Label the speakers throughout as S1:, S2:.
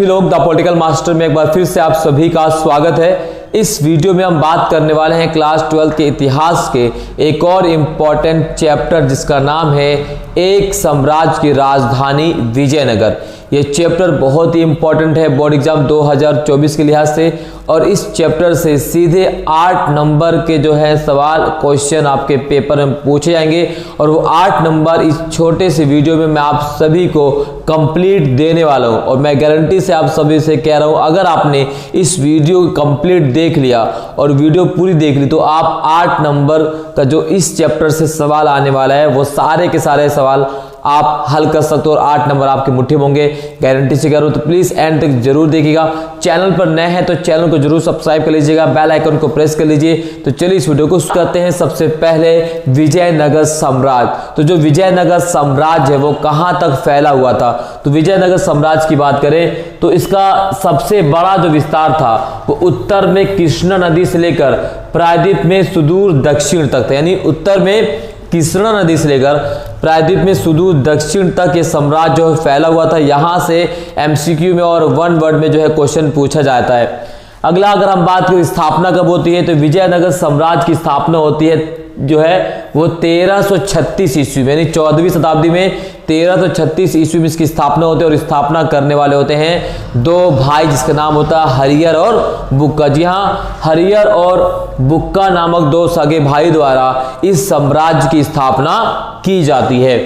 S1: सभी लोग the political master में एक बार फिर से आप सभी का स्वागत है। इस वीडियो में हम बात करने वाले हैं क्लास 12 के इतिहास के एक और इम्पॉर्टेंट चैप्टर जिसका नाम है एक साम्राज्य की राजधानी विजयनगर। ये चैप्टर बहुत ही इंपॉर्टेंट है बोर्ड एग्जाम 2024 के लिहाज से, और इस चैप्टर से सीधे 8 नंबर के जो है सवाल क्वेश्चन आपके पेपर में पूछे जाएंगे, और वो 8 नंबर इस छोटे से वीडियो में मैं आप सभी को कंप्लीट देने वाला हूं। और मैं गारंटी से आप सभी से कह रहा हूं, अगर आपने इस वीडियो को कंप्लीट देख लिया और वीडियो पूरी देख ली तो आप 8 नंबर का जो इस चैप्टर से सवाल आने वाला है वो सारे के सारे सवाल आप हल कर सकते हो और 8 नंबर आपके मुट्ठी में होंगे, गारंटी से कह रहा हूं। तो प्लीज एंड तक जरूर देखिएगा। चैनल पर नए हैं तो चैनल को जरूर सब्सक्राइब कर लीजिएगा, बेल आइकन को प्रेस कर लीजिए। तो चलिए इस वीडियो को शुरू करते हैं। सबसे पहले विजयनगर साम्राज्य। तो जो विजयनगर साम्राज्य है वो कहां तक फैला हुआ था? तो विजयनगर साम्राज्य की बात करें तो इसका सबसे बड़ा जो विस्तार था वो उत्तर में कृष्णा नदी से लेकर प्रायद्वीप में सुदूर दक्षिण तक था। यानी उत्तर में कृष्णा नदी से लेकर प्रायद्वीप में सुदूर दक्षिण तक ये साम्राज्य जो फैला हुआ था। यहां से एमसीक्यू में और वन वर्ड में जो है क्वेश्चन पूछा जाता है। अगला अगर हम बात करें स्थापना कब होती है तो विजयनगर साम्राज्य की स्थापना होती है जो है वो 1336 ईस्वी में, यानी 14वीं शताब्दी में 1336 ईस्वी में इसकी स्थापना होती है। और स्थापना करने वाले होते हैं दो भाई जिसका नाम होता है हरियर और बुक्का। जी हाँ, हरियर और बुक्का नामक दो सगे भाई द्वारा इस साम्राज्य की स्थापना की जाती है।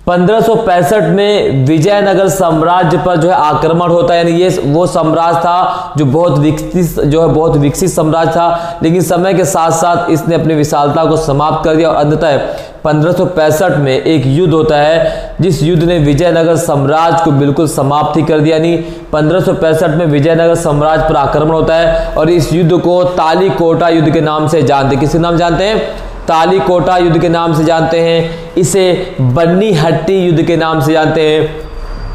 S1: 1565 में विजयनगर साम्राज्य पर जो है आक्रमण होता है। यानी ये वो साम्राज्य था जो बहुत विकसित साम्राज्य था, लेकिन समय के साथ साथ इसने अपनी विशालता को समाप्त कर दिया और अंततः 1565 में एक युद्ध होता है जिस युद्ध ने विजयनगर साम्राज्य को बिल्कुल समाप्ति कर दिया। यानी 1565 में विजयनगर साम्राज्य पर आक्रमण होता है और इस युद्ध को तालीकोटा युद्ध के नाम से जानते हैं। किसके नाम जानते हैं? तालीकोटा युद्ध के नाम से जानते हैं। इसे बन्नी हट्टी युद्ध के नाम से जानते हैं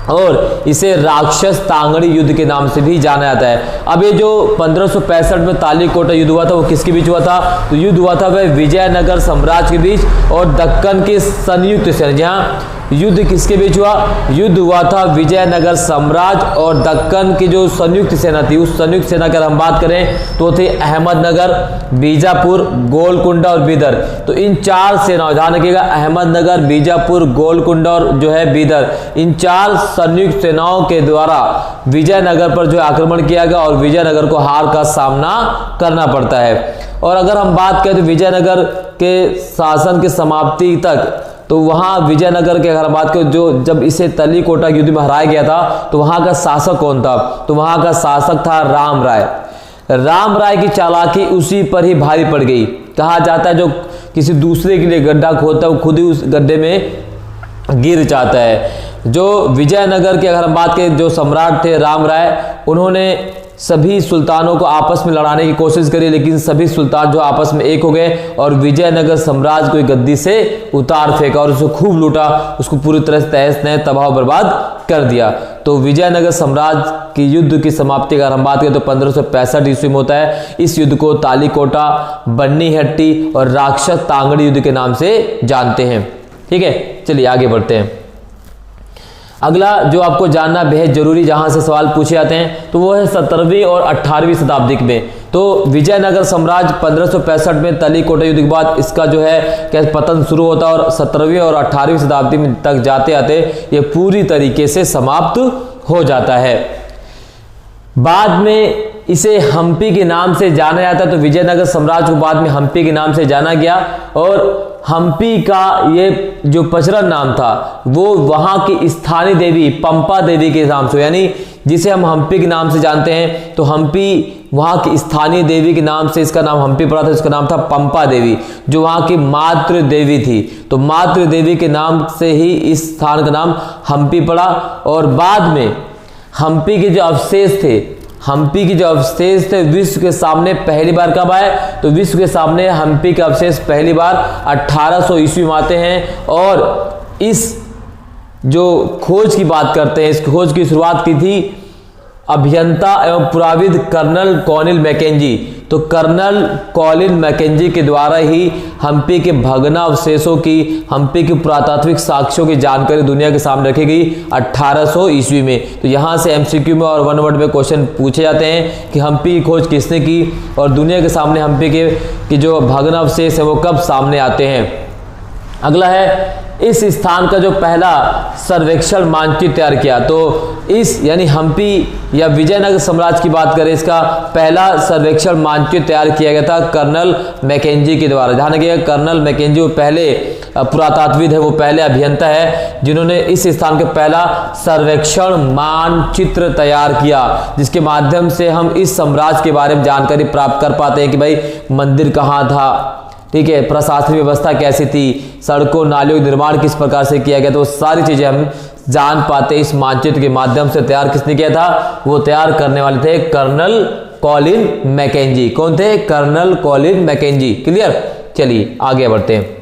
S1: और इसे राक्षस तांगड़ी युद्ध के नाम से भी जाना जाता है। अब ये जो 1565 में तालीकोटा युद्ध हुआ था वो किसके बीच हुआ था? तो युद्ध हुआ था वह विजयनगर साम्राज्य के बीच और दक्कन के संयुक्त सेना। जहाँ युद्ध किसके बीच हुआ? युद्ध हुआ था विजयनगर साम्राज्य और दक्कन की जो संयुक्त सेना थी, उस संयुक्त सेना की अगर हम बात करें तो थे अहमदनगर, बीजापुर, गोलकुंडा और बीदर। तो इन 4 सेनाओं, ध्यान रखिएगा, अहमदनगर, बीजापुर, गोलकुंडा और जो है बीदर, इन 4 संयुक्त सेनाओं के द्वारा विजयनगर पर जो आक्रमण किया गया और विजयनगर को हार का सामना करना पड़ता है। और अगर हम बात करें तो विजयनगर के शासन की समाप्ति तक, तो वहां विजयनगर के अगर बात करें जो जब इसे तालीकोटा युद्ध में हराया गया था तो वहां का शासक कौन था? तो वहां का शासक था राम राय। राम राय की चालाकी उसी पर ही भारी पड़ गई। कहा जाता है जो किसी दूसरे के लिए गड्ढा खोदता है वो खुद ही उस गड्ढे में गिर जाता है। जो विजयनगर के अगर हम बात करें जो सम्राट थे राम राय, उन्होंने सभी सुल्तानों को आपस में लड़ाने की कोशिश करी, लेकिन सभी सुल्तान जो आपस में एक हो गए और विजयनगर साम्राज्य को गद्दी से उतार फेंका और उसको खूब लूटा, उसको पूरी तरह से तहस नहस तबाह बर्बाद कर दिया। तो विजयनगर साम्राज्य की युद्ध की समाप्ति अगर हम बात करें तो 1565 ईस्वी में होता है। इस युद्ध को तालीकोटा, बन्नी हट्टी और राक्षस तांगड़ी युद्ध के नाम से जानते हैं। ठीक है, चलिए आगे बढ़ते हैं। अगला जो आपको जानना बेहद जरूरी जहां से सवाल पूछे जाते हैं तो वो है 17वीं और 18वीं शताब्दी में। तो विजयनगर साम्राज्य 1565 में तालीकोटा युद्ध के बाद इसका जो है क्या पतन शुरू होता है और 17वीं और 18वीं शताब्दी में तक जाते आते ये पूरी तरीके से समाप्त हो जाता है। बाद में इसे हम्पी के नाम से जाना जाता है। तो विजयनगर साम्राज्य को बाद में हम्पी के नाम से जाना गया और हम्पी का ये जो प्रचलन नाम था वो वहां की स्थानीय देवी पंपा देवी के नाम से, यानी जिसे हम हम्पी के नाम से जानते हैं तो हम्पी वहां की स्थानीय देवी के नाम से इसका नाम हम्पी पड़ा था। इसका नाम था पंपा देवी जो वहां की मातृ देवी थी। तो मातृ देवी के नाम से ही इस स्थान का नाम हम्पी पड़ा। और बाद में हम्पी के जो अवशेष थे विश्व के सामने पहली बार कब आए? तो विश्व के सामने हम्पी के अवशेष पहली बार 1800 ईस्वी में आते हैं। और इस जो खोज की बात करते हैं, इस खोज की शुरुआत की थी अभियंता एवं पुराविद कर्नल कॉनिल मैकेंजी। तो कर्नल कॉलिन मैकेंजी के द्वारा ही हम्पी के भग्नावशेषों की, हम्पी के पुरातात्विक साक्ष्यों की जानकारी दुनिया के सामने रखी गई 1800 ईस्वी में। तो यहाँ से एमसीक्यू में और वन वर्ड में क्वेश्चन पूछे जाते हैं कि हम्पी की खोज किसने की और दुनिया के सामने हम्पी के जो भग्नावशेष है वो कब सामने आते हैं। अगला है, इस स्थान का जो पहला सर्वेक्षण मानचित्र तैयार किया। तो इस यानी हम्पी या विजयनगर साम्राज्य की बात करें, इसका पहला सर्वेक्षण मानचित्र तैयार किया गया था कर्नल मैकेंजी के द्वारा। ध्यान रखिएगा, कर्नल मैकेंजी वो पहले पुरातात्विद है, वो पहले अभियंता है जिन्होंने इस स्थान का पहला सर्वेक्षण मानचित्र तैयार किया, जिसके माध्यम से हम इस साम्राज्य के बारे में जानकारी प्राप्त कर पाते हैं कि भाई मंदिर कहाँ था, ठीक है, प्रशासनिक व्यवस्था कैसी थी, सड़कों नालियों का निर्माण किस प्रकार से किया गया, तो सारी चीजें हम जान पाते इस मानचित्र के माध्यम से। तैयार किसने किया था? वो तैयार करने वाले थे कर्नल कॉलिन मैकेंजी। कौन थे? Colonel Colin Mackenzie. क्लियर? चलिए आगे बढ़ते हैं।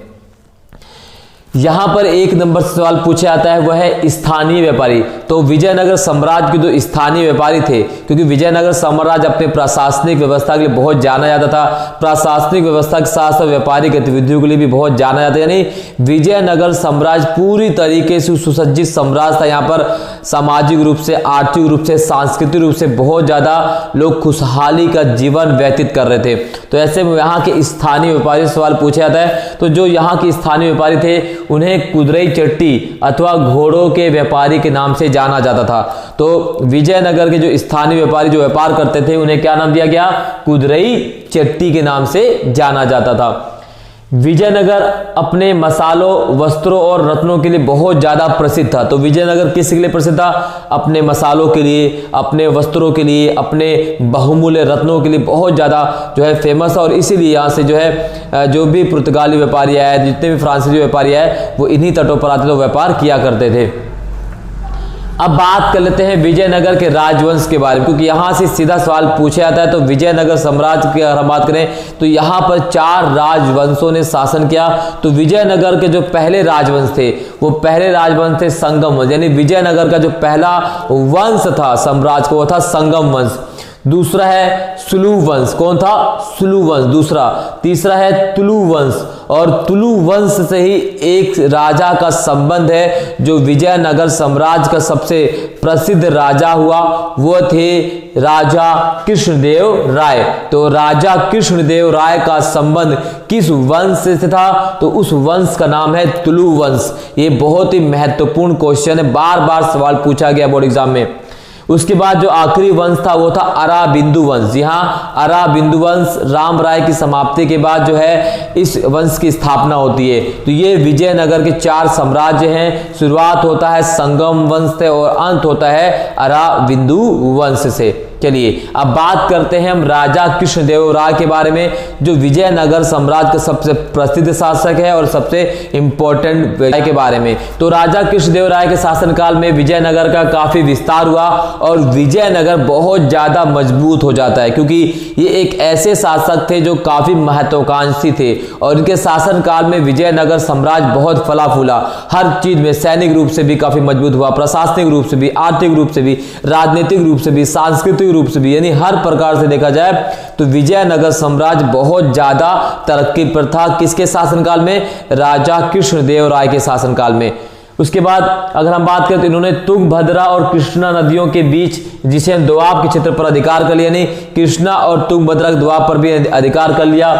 S1: यहां पर एक नंबर से सवाल पूछा जाता है, वह है स्थानीय व्यापारी। तो विजयनगर साम्राज्य के जो स्थानीय व्यापारी थे, क्योंकि विजयनगर साम्राज्य अपने प्रशासनिक व्यवस्था के लिए बहुत जाना जाता था, प्रशासनिक व्यवस्था के साथ साथ व्यापारिक गतिविधियों के लिए भी बहुत जाना जाता है। यानी विजयनगर साम्राज्य पूरी तरीके से सुसज्जित साम्राज्य था। यहाँ पर सामाजिक रूप से, आर्थिक रूप से, सांस्कृतिक रूप से बहुत ज्यादा लोग खुशहाली का जीवन व्यतीत कर रहे थे। तो ऐसे में यहाँ के स्थानीय व्यापारी से सवाल पूछा जाता है। तो जो यहाँ के स्थानीय व्यापारी थे उन्हें कुदरई चट्टी अथवा घोड़ों के व्यापारी के नाम से जाना जाता था। तो विजयनगर के जो स्थानीय व्यापारी जो व्यापार करते थे उन्हें क्या नाम दिया गया? कुदरई चट्टी के नाम से जाना जाता था। विजयनगर अपने मसालों, वस्त्रों और रत्नों के लिए बहुत ज्यादा प्रसिद्ध था। तो विजयनगर किस के लिए प्रसिद्ध था? अपने मसालों के लिए, अपने वस्त्रों के लिए, अपने बहुमूल्य रत्नों के लिए बहुत ज्यादा जो है फेमस है। और इसीलिए यहाँ से जो है जो भी पुर्तगाली व्यापारी आए, जितने भी फ्रांसीसी व्यापारी आए, वो इन्हीं तटों पर आते तो व्यापार किया करते थे। अब बात कर लेते हैं विजयनगर के राजवंश के बारे में, क्योंकि यहां से सीधा सवाल पूछा जाता है। तो विजयनगर साम्राज्य की अगर हम बात करें तो यहां पर 4 राजवंशों ने शासन किया। तो विजयनगर के जो पहले राजवंश थे वो पहले राजवंश थे संगम वंश, यानी विजयनगर का जो पहला वंश था साम्राज्य को, वो था संगम वंश। दूसरा है सुलू वंश। कौन था? सुलू वंश दूसरा। तीसरा है तुलु वंश, और तुलु वंश से ही एक राजा का संबंध है जो विजयनगर साम्राज्य का सबसे प्रसिद्ध राजा हुआ, वो थे राजा कृष्णदेव राय। तो राजा कृष्णदेव राय का संबंध किस वंश से था? तो उस वंश का नाम है तुलु वंश। ये बहुत ही महत्वपूर्ण क्वेश्चन है, बार बार सवाल पूछा गया बोर्ड एग्जाम में। उसके बाद जो आखिरी वंश था वो था अराबिंदु वंश। जी हाँ, अराबिंदु वंश राम राय की समाप्ति के बाद जो है इस वंश की स्थापना होती है। तो ये विजयनगर के 4 साम्राज्य हैं। शुरुआत होता है संगम वंश से और अंत होता है अराबिंदु वंश से। चलिए अब बात करते हैं हम राजा कृष्णदेव राय के बारे में, जो विजयनगर साम्राज्य का सबसे प्रसिद्ध शासक है और सबसे इंपॉर्टेंट के बारे में। तो राजा कृष्णदेव राय के शासनकाल में विजयनगर का काफी विस्तार हुआ और विजयनगर बहुत ज्यादा मजबूत हो जाता है, क्योंकि ये एक ऐसे शासक थे जो काफी महत्वाकांक्षी थे और इनके शासनकाल में विजयनगर साम्राज्य बहुत फला फूला। हर चीज में सैनिक रूप से भी काफी मजबूत हुआ, प्रशासनिक रूप से भी, आर्थिक रूप से भी, राजनीतिक रूप से भी, सांस्कृतिक रूप से भी, यानी हर प्रकार से देखा जाए तो विजयनगर साम्राज्य बहुत ज्यादा तरक्की पर था। किसके शासनकाल में? राजा कृष्णदेव राय के शासनकाल में। उसके बाद अगर हम बात करें तो इन्होंने तुंगभद्रा और कृष्णा नदियों के बीच, जिसे हम दोआब के क्षेत्र पर अधिकार कर लिया, यानी कृष्णा और तुंगभद्रा के दोआब पर भी अधिकार कर लिया।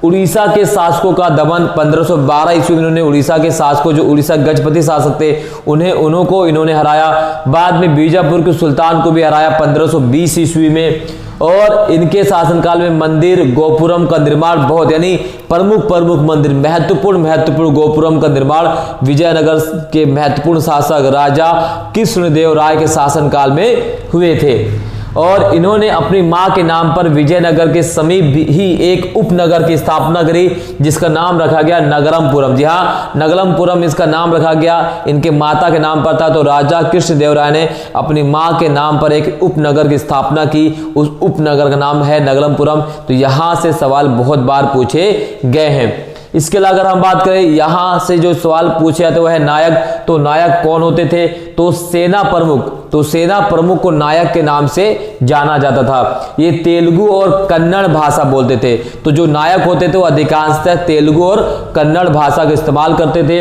S1: उड़ीसा के शासकों का दमन 1512 ईस्वी में इन्होंने उड़ीसा के शासकों, जो उड़ीसा गजपति शासक थे, उनको इन्होंने हराया। बाद में बीजापुर के सुल्तान को भी हराया 1520 ईस्वी में। और इनके शासनकाल में मंदिर गोपुरम का निर्माण बहुत, यानी प्रमुख मंदिर, महत्वपूर्ण गोपुरम का निर्माण विजयनगर के महत्वपूर्ण शासक राजा कृष्णदेव राय के शासनकाल में हुए थे। और इन्होंने अपनी मां के नाम पर विजयनगर के समीप ही एक उपनगर की स्थापना करी, जिसका नाम रखा गया नगरमपुरम। जी हाँ, नगरमपुरम इसका नाम रखा गया, इनके माता के नाम पर था। तो राजा कृष्णदेव राय ने अपनी मां के नाम पर एक उपनगर की स्थापना की, उस उपनगर का नाम है नगरमपुरम। तो यहां से सवाल बहुत बार पूछे गए हैं। इसके अलावा अगर हम बात करें यहां से जो सवाल पूछे जाते वह है नायक। तो नायक कौन होते थे? तो सेना प्रमुख। तो सेना प्रमुख को नायक के नाम से जाना जाता था। ये तेलुगु और कन्नड़ भाषा बोलते थे। तो जो नायक होते थे वो अधिकांशतः तेलुगु और कन्नड़ भाषा का इस्तेमाल करते थे।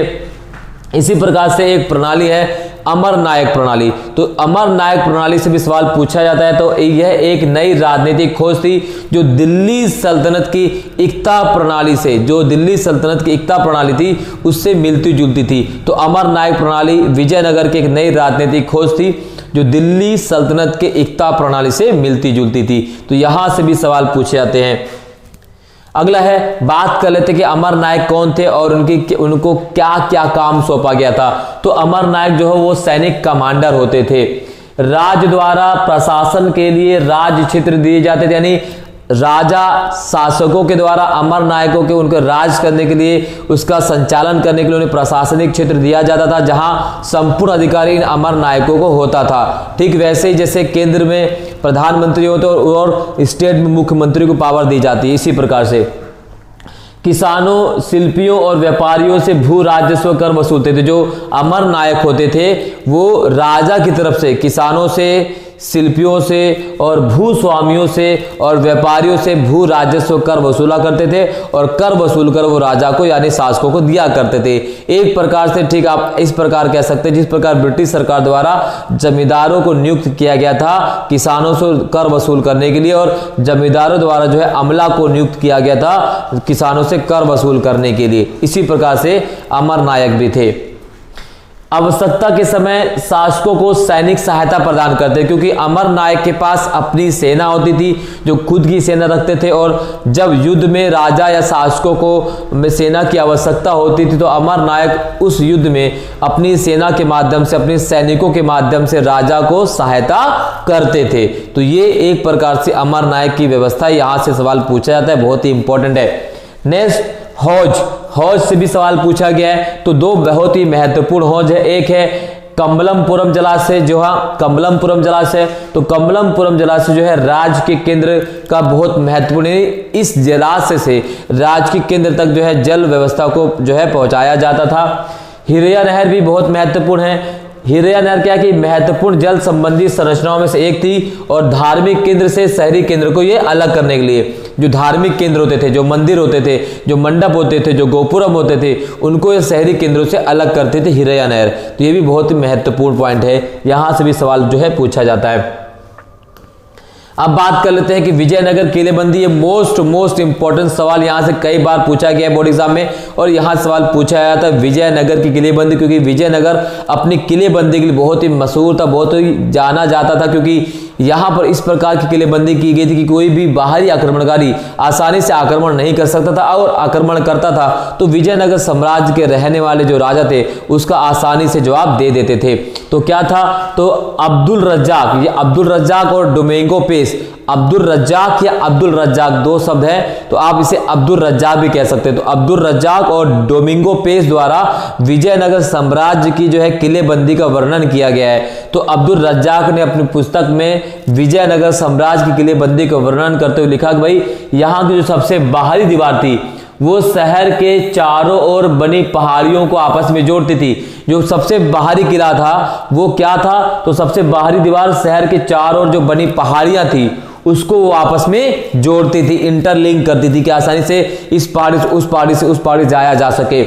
S1: इसी प्रकार से एक प्रणाली है अमर नायक प्रणाली। तो अमर नायक प्रणाली से भी सवाल पूछा जाता है। तो यह एक नई राजनीतिक खोज थी जो दिल्ली सल्तनत की एकता प्रणाली से, जो दिल्ली सल्तनत की एकता प्रणाली थी उससे मिलती जुलती थी। तो अमर नायक प्रणाली विजयनगर की एक नई राजनीतिक खोज थी जो दिल्ली सल्तनत के एकता प्रणाली से मिलती जुलती थी। तो यहां से भी सवाल पूछे जाते हैं। अगला है, बात कर लेते कि अमर नायक कौन थे और उनको क्या क्या काम सौंपा गया था। तो अमर नायक जो है वो सैनिक कमांडर होते थे। राज्य द्वारा प्रशासन के लिए राज्य क्षेत्र दिए जाते थे, यानी राजा शासकों के द्वारा अमर नायकों के उनको राज करने के लिए, उसका संचालन करने के लिए उन्हें प्रशासनिक क्षेत्र दिया जाता था जहां संपूर्ण अधिकारी इन अमर नायकों को होता था। ठीक वैसे ही जैसे केंद्र में प्रधानमंत्री होते और स्टेट में मुख्यमंत्री को पावर दी जाती है, इसी प्रकार से किसानों, शिल्पियों और व्यापारियों से भू राजस्व कर वसूलते थे। जो अमर नायक होते थे वो राजा की तरफ से, किसानों से, शिल्पियों से और भूस्वामियों से और व्यापारियों से भू राजस्व कर वसूला करते थे और कर वसूल कर वो राजा को यानी शासकों को दिया करते थे। एक प्रकार से ठीक आप इस प्रकार कह सकते हैं जिस प्रकार ब्रिटिश सरकार द्वारा जमींदारों को नियुक्त किया गया था किसानों से कर वसूल करने के लिए, और जमींदारों द्वारा जो है अमला को नियुक्त किया गया था किसानों से कर वसूल करने के लिए। इसी प्रकार से अमर नायक भी थे। आवश्यकता के समय शासकों को सैनिक सहायता प्रदान करते, क्योंकि अमर नायक के पास अपनी सेना होती थी जो खुद की सेना रखते थे, और जब युद्ध में राजा या शासकों को सेना की आवश्यकता होती थी तो अमर नायक उस युद्ध में अपनी सेना के माध्यम से, अपने सैनिकों के माध्यम से राजा को सहायता करते थे। तो ये एक प्रकार से अमर नायक की व्यवस्था, यहां से सवाल पूछा जाता है, बहुत ही इंपॉर्टेंट है। नेक्स्ट, हौज से भी सवाल पूछा गया है। तो दो बहुत ही महत्वपूर्ण हौज है, एक है कमलमपुरम जलाशय, जो है कमलमपुरम जलाशय। तो कमलमपुरम जलाशय जो है राज्य के केंद्र का बहुत महत्वपूर्ण है। इस जलाशय से राज्य के केंद्र तक जो है जल व्यवस्था को जो है पहुंचाया जाता था। हिरैया नहर भी बहुत महत्वपूर्ण है। हिरैया नहर क्या कि महत्वपूर्ण जल संबंधी संरचनाओं में से एक थी, और धार्मिक केंद्र से शहरी केंद्र को ये अलग करने के लिए, जो धार्मिक केंद्र होते थे, जो मंदिर होते थे, जो मंडप होते थे, जो गोपुरम होते थे, उनको ये शहरी केंद्रों से अलग करते थे हिरैया नहर। तो ये भी बहुत ही महत्वपूर्ण पॉइंट है, यहां से भी सवाल जो है पूछा जाता है। अब बात कर लेते हैं कि विजयनगर किलेबंदी, ये मोस्ट इंपॉर्टेंट सवाल यहां से कई बार पूछा गया है बोर्ड एग्जाम में, और यहां सवाल पूछा गया था विजयनगर की किलेबंदी, क्योंकि विजयनगर अपनी किलेबंदी के लिए बहुत ही मशहूर था, बहुत ही जाना जाता था, क्योंकि यहां पर इस प्रकार की किलेबंदी की गई थी कि कोई भी बाहरी आक्रमणकारी आसानी से आक्रमण नहीं कर सकता था, और आक्रमण करता था तो विजयनगर साम्राज्य के रहने वाले जो राजा थे उसका आसानी से जवाब दे देते थे। तो क्या था? तो अब्दुल रज्जाक, ये अब्दुल रज्जाक और डोमिंगो पेस, अब्दुल रज्जाक या अब्दुल रज्जाक दो शब्द है, तो आप इसे अब्दुल रज्जाक भी कह सकते हैं। तो अब्दुल रज्जाक और डोमिंगो पेस द्वारा विजयनगर साम्राज्य की जो है किलेबंदी का वर्णन किया गया है। तो अब्दुल रज्जाक ने अपनी पुस्तक में विजयनगर साम्राज्य की किलेबंदी का वर्णन करते हुए लिखा कि भाई यहाँ की जो सबसे बाहरी दीवार थी वो शहर के चारों ओर बनी पहाड़ियों को आपस में जोड़ती थी। जो सबसे बाहरी किला था वो क्या था? तो सबसे बाहरी दीवार शहर के चारों ओर जो बनी पहाड़ियां थी उसको वो आपस में जोड़ती थी, इंटरलिंक करती थी कि आसानी से इस पहाड़ी से उस पहाड़ी से उस पहाड़ी जाया जा सके।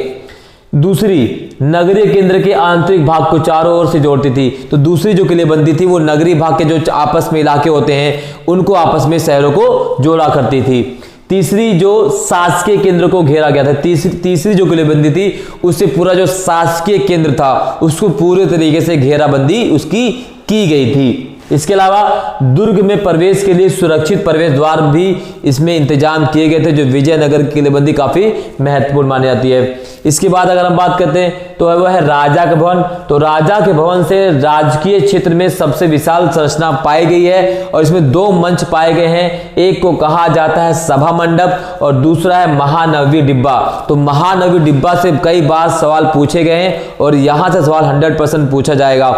S1: दूसरी, नगरीय केंद्र के आंतरिक भाग को चारों ओर से जोड़ती थी। तो दूसरी जो किलेबंदी थी वो नगरीय भाग के जो आपस में इलाके होते हैं उनको आपस में शहरों को जोड़ा करती थी। तीसरी, जो शासकीय केंद्र को घेरा गया था, तीसरी जो किलेबंदी थी उससे पूरा जो शासकीय केंद्र था उसको पूरे तरीके से घेराबंदी उसकी की गई थी। इसके अलावा दुर्ग में प्रवेश के लिए सुरक्षित प्रवेश द्वार भी इसमें इंतजाम किए गए थे, जो विजयनगर की किलेबंदी काफी महत्वपूर्ण मानी जाती है। इसके बाद अगर हम बात करते हैं तो वह है राजा के भवन। तो राजा के भवन से राजकीय क्षेत्र में सबसे विशाल संरचना पाई गई है, और इसमें दो मंच पाए गए हैं। एक को कहा जाता है सभा मंडप और दूसरा है महानवी डिब्बा। तो महानवी डिब्बा से कई बार सवाल पूछे गए हैं और यहां से सवाल 100% पूछा जाएगा।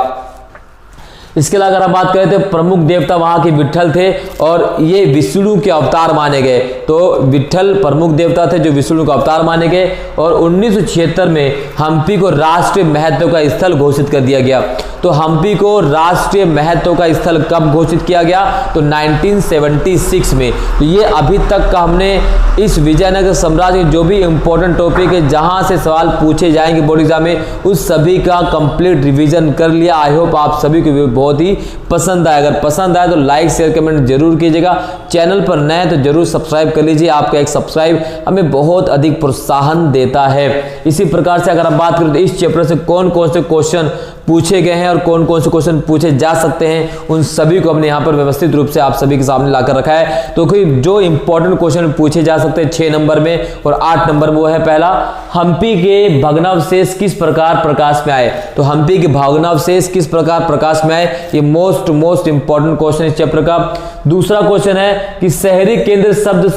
S1: इसके अलावा अगर हम बात करें तो प्रमुख देवता वहां के विट्ठल थे और ये विष्णु के अवतार माने गए। तो विट्ठल प्रमुख देवता थे जो विष्णु का अवतार माने गए। और 1976 में हम्पी को राष्ट्रीय महत्व का स्थल घोषित कर दिया गया। तो हम्पी को राष्ट्रीय महत्व का स्थल कब घोषित किया गया? तो 1976 में। तो ये अभी तक का हमने इस विजयनगर साम्राज्य के जो भी इंपॉर्टेंट टॉपिक है जहां से सवाल पूछे जाएंगे बोर्ड एग्जाम में, उस सभी का कंप्लीट रिवीजन कर लिया। आई होप आप सभी को बहुत ही पसंद आए। अगर पसंद आए तो लाइक शेयर कमेंट जरूर कीजिएगा। चैनल पर नए तो जरूर सब्सक्राइब कर लीजिए। आपका एक सब्सक्राइब हमें बहुत अधिक प्रोत्साहन देता है। इसी प्रकार से अगर हम बात करें तो इस चैप्टर से कौन कौन से क्वेश्चन पूछे गए हैं और कौन कौन से क्वेश्चन पूछे जा सकते हैं, उन सभी को हमने यहाँ पर व्यवस्थित रूप से आप सभी के सामने लाकर रखा है। तो कोई जो इंपॉर्टेंट क्वेश्चन पूछे जा सकते हैं 6 नंबर में और 8 नंबर में, वो है पहला, हम्पी के भग्नावशेष किस प्रकार प्रकाश में आए? तो हम्पी के भग्नावशेष किस प्रकार प्रकाश में आए, ये मोस्ट इंपॉर्टेंट क्वेश्चन इस चैप्टर का। दूसरा क्वेश्चन है कि शहरी केंद्र शब्द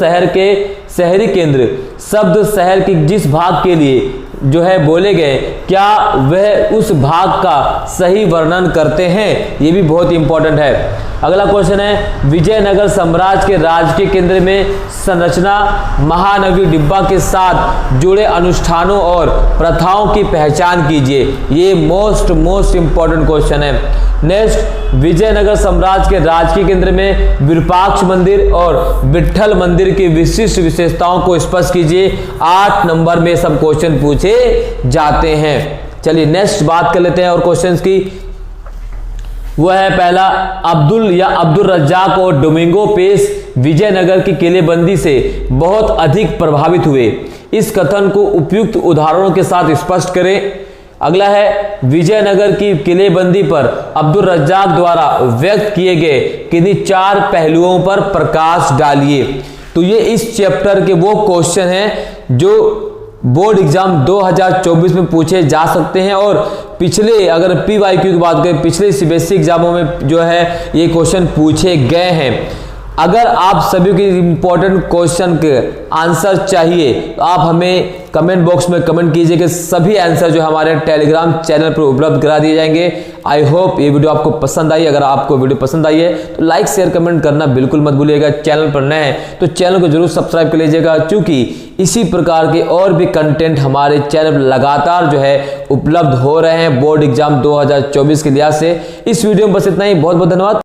S1: शहर के जिस भाग के लिए जो है बोले गए, क्या वह उस भाग का सही वर्णन करते हैं? ये भी बहुत इंपॉर्टेंट है। अगला क्वेश्चन है, विजयनगर साम्राज्य के राजकीय केंद्र में संरचना महानवी डिब्बा के साथ जुड़े अनुष्ठानों और प्रथाओं की पहचान कीजिए। ये मोस्ट इंपॉर्टेंट क्वेश्चन है। नेक्स्ट, विजयनगर साम्राज्य के राजकीय केंद्र में विरूपाक्ष मंदिर और विट्ठल मंदिर की विशिष्ट विशेषताओं को स्पष्ट कीजिए। 8 नंबर में सब क्वेश्चन पूछे जाते हैं। चलिए नेक्स्ट बात कर लेते हैं और क्वेश्चंस की। वह है पहला, अब्दुल रज्जाक और डोमिंगो पेस विजयनगर की किलेबंदी से बहुत अधिक प्रभावित हुए। इस कथन को उपयुक्त उदाहरणों के साथ स्पष्ट करें। अगला है, विजयनगर की किलेबंदी पर अब्दुल रज्जाक द्वारा व्यक्त किए गए किन्हीं 4 पहलुओं पर प्रकाश डालिए। तो ये इस चैप्टर के वो क्वेश्चन हैं जो बोर्ड एग्जाम 2024 में पूछे जा सकते हैं। और पिछले अगर PYQ की बात करें, पिछले CBSE एग्जामों में जो है ये क्वेश्चन पूछे गए हैं। अगर आप सभी के इंपॉर्टेंट क्वेश्चन के आंसर चाहिए तो आप हमें कमेंट बॉक्स में कमेंट कीजिए कि सभी आंसर जो हमारे टेलीग्राम चैनल पर उपलब्ध करा दिए जाएंगे। आई होप ये वीडियो आपको पसंद आई। अगर आपको वीडियो पसंद आई है तो लाइक शेयर कमेंट करना बिल्कुल मत भूलिएगा। चैनल पर नए हैं तो चैनल को जरूर सब्सक्राइब कर लीजिएगा, क्योंकि इसी प्रकार के और भी कंटेंट हमारे चैनल पर लगातार जो है उपलब्ध हो रहे हैं बोर्ड एग्जाम 2024 के लिहाज से। इस वीडियो में बस इतना ही। बहुत बहुत धन्यवाद।